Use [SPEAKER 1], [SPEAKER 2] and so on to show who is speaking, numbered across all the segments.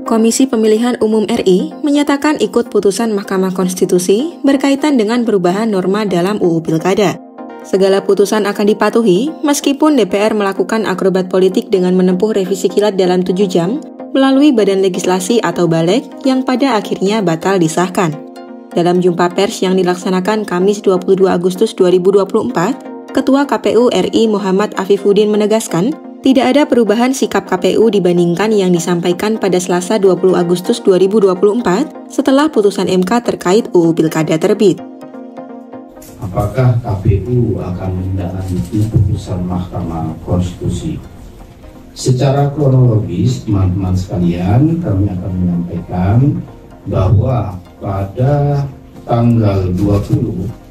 [SPEAKER 1] Komisi Pemilihan Umum RI menyatakan ikut putusan Mahkamah Konstitusi berkaitan dengan perubahan norma dalam UU Pilkada. Segala putusan akan dipatuhi meskipun DPR melakukan akrobat politik dengan menempuh revisi kilat dalam 7 jam melalui Badan Legislasi atau Balek yang pada akhirnya batal disahkan. Dalam jumpa pers yang dilaksanakan Kamis 22 Agustus 2024, Ketua KPU RI Muhammad Afifuddin menegaskan, tidak ada perubahan sikap KPU dibandingkan yang disampaikan pada Selasa 20 Agustus 2024 setelah putusan MK terkait UU Pilkada terbit.
[SPEAKER 2] Apakah KPU akan menindaklanjuti putusan Mahkamah Konstitusi? Secara kronologis, teman-teman sekalian, kami akan menyampaikan bahwa pada tanggal 20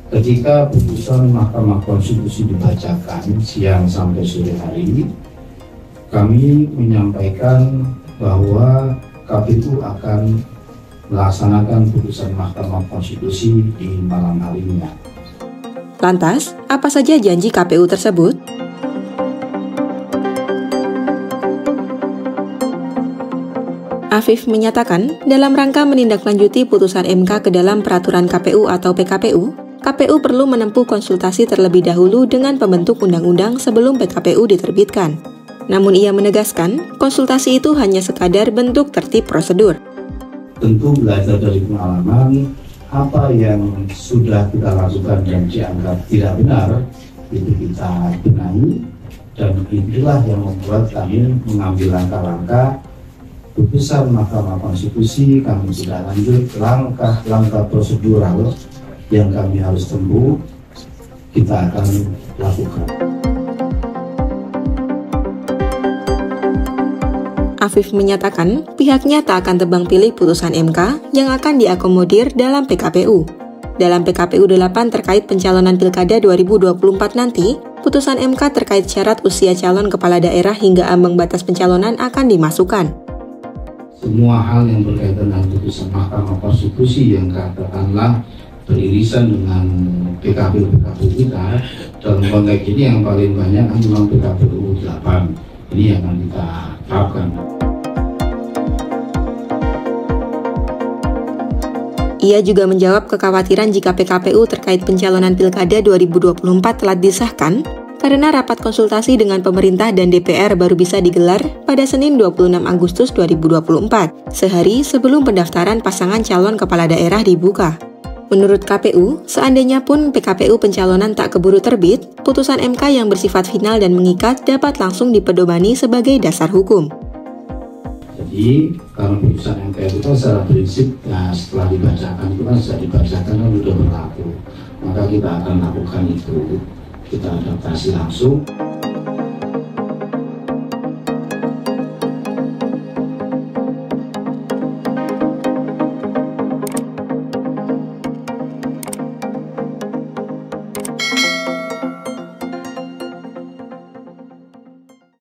[SPEAKER 2] ketika putusan Mahkamah Konstitusi dibacakan siang sampai sore hari, kami menyampaikan bahwa KPU akan melaksanakan putusan Mahkamah Konstitusi di malam harinya.
[SPEAKER 1] Lantas, apa saja janji KPU tersebut? Afif menyatakan, dalam rangka menindaklanjuti putusan MK ke dalam peraturan KPU atau PKPU, KPU perlu menempuh konsultasi terlebih dahulu dengan pembentuk undang-undang sebelum PKPU diterbitkan. Namun ia menegaskan, konsultasi itu hanya sekadar bentuk tertib prosedur.
[SPEAKER 2] Tentu belajar dari pengalaman, apa yang sudah kita lakukan dan dianggap tidak benar, itu kita benahi, dan itulah yang membuat kami mengambil langkah-langkah putusan Mahkamah Konstitusi. Kami sudah lanjut langkah-langkah prosedural yang kami harus tempuh, kita akan lakukan.
[SPEAKER 1] Afif menyatakan pihaknya tak akan tebang pilih putusan MK yang akan diakomodir dalam PKPU. Dalam PKPU 8 terkait pencalonan Pilkada 2024 nanti, putusan MK terkait syarat usia calon kepala daerah hingga ambang batas pencalonan akan dimasukkan.
[SPEAKER 2] Semua hal yang berkaitan dengan putusan Mahkamah Konstitusi yang katakanlah beririsan dengan PKPU kita, dalam konteks ini yang paling banyak kan memang PKPU 8. Ini yang akan kita terapkan.
[SPEAKER 1] Ia juga menjawab kekhawatiran jika PKPU terkait pencalonan Pilkada 2024 telah disahkan, karena rapat konsultasi dengan pemerintah dan DPR baru bisa digelar pada Senin 26 Agustus 2024, sehari sebelum pendaftaran pasangan calon kepala daerah dibuka. Menurut KPU, seandainya pun PKPU pencalonan tak keburu terbit, putusan MK yang bersifat final dan mengikat dapat langsung dipedomani sebagai dasar hukum.
[SPEAKER 2] Jadi, kalau putusan MK itu kan secara prinsip, setelah dibacakan itu kan sudah dibacakan kan sudah berlaku. Maka kita akan lakukan itu, kita adaptasi langsung.